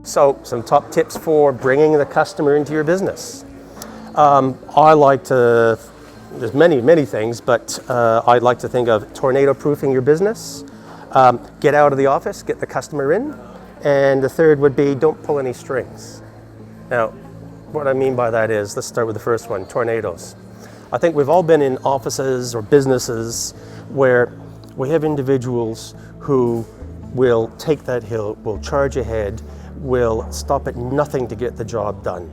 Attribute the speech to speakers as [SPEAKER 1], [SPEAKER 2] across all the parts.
[SPEAKER 1] So, some top tips for bringing the customer into your business. I like to, there's many things, but I'd like to think of tornado proofing your business. Get out of the office, get the customer in. And the third would be don't pull any strings. Now, what I mean by that is, let's start with the first one, tornadoes. I think we've all been in offices or businesses where we have individuals who will take that hill, will charge ahead, will stop at nothing to get the job done.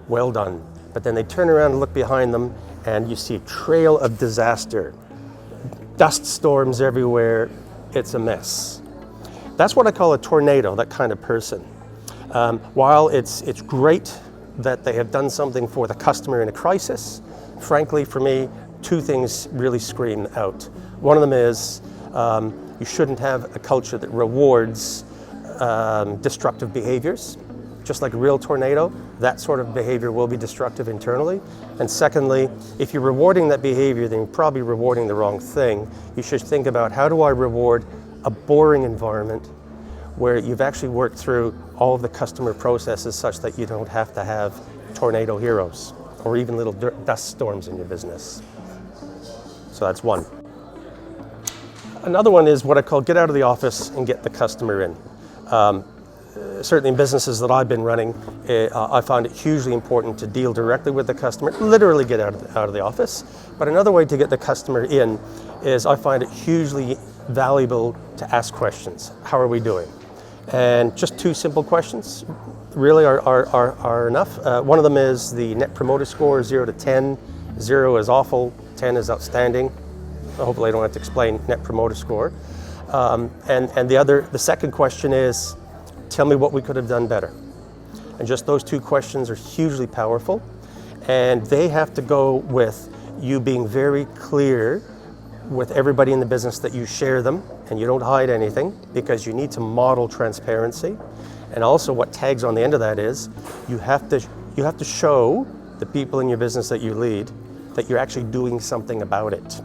[SPEAKER 1] Well done. But then they turn around and look behind them and you see a trail of disaster. Dust storms everywhere, it's a mess. That's what I call a tornado, that kind of person. While it's great that they have done something for the customer in a crisis, frankly for me, two things really scream out. One of them is you shouldn't have a culture that rewards destructive behaviors. Just like a real tornado, that sort of behavior will be destructive internally. And secondly, if you're rewarding that behavior, then you're probably rewarding the wrong thing. You should think about, how do I reward a boring environment where you've actually worked through all of the customer processes such that you don't have to have tornado heroes or even little dust storms in your business. So that's one. Another one is what I call get out of the office and get the customer in. Certainly in businesses that I've been running, I found it hugely important to deal directly with the customer, literally get out of the office. But another way to get the customer in is I find it hugely valuable to ask questions. How are we doing? And just two simple questions really are enough. One of them is the Net Promoter Score, 0 to 10. 0 is awful, 10 is outstanding. Hopefully I don't have to explain Net Promoter Score. And the second question is, tell me what we could have done better. And just those two questions are hugely powerful. And they have to go with you being very clear with everybody in the business that you share them and you don't hide anything, because you need to model transparency. And also what tags on the end of that is you have to show the people in your business that you lead that you're actually doing something about it,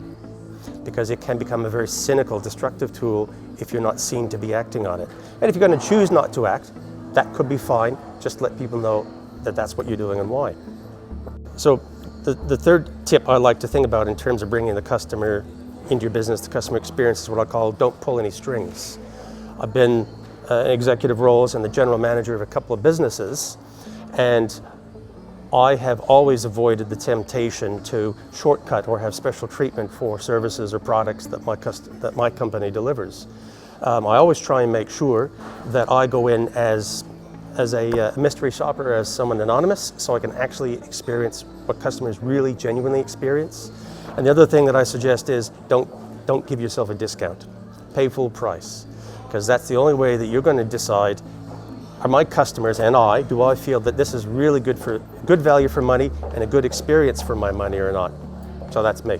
[SPEAKER 1] because it can become a very cynical, destructive tool if you're not seen to be acting on it. And if you're going to choose not to act, that could be fine. Just let people know that that's what you're doing and why. So the third tip I like to think about in terms of bringing the customer into your business, the customer experience, is what I call don't pull any strings. I've been in executive roles and the general manager of a couple of businesses, and I have always avoided the temptation to shortcut or have special treatment for services or products that my company delivers. I always try and make sure that I go in as a mystery shopper, as someone anonymous, so I can actually experience what customers really genuinely experience. And the other thing that I suggest is don't give yourself a discount. Pay full price, because that's the only way that you're going to decide, are my customers and do I feel that this is really good value for money and a good experience for my money or not? So that's me.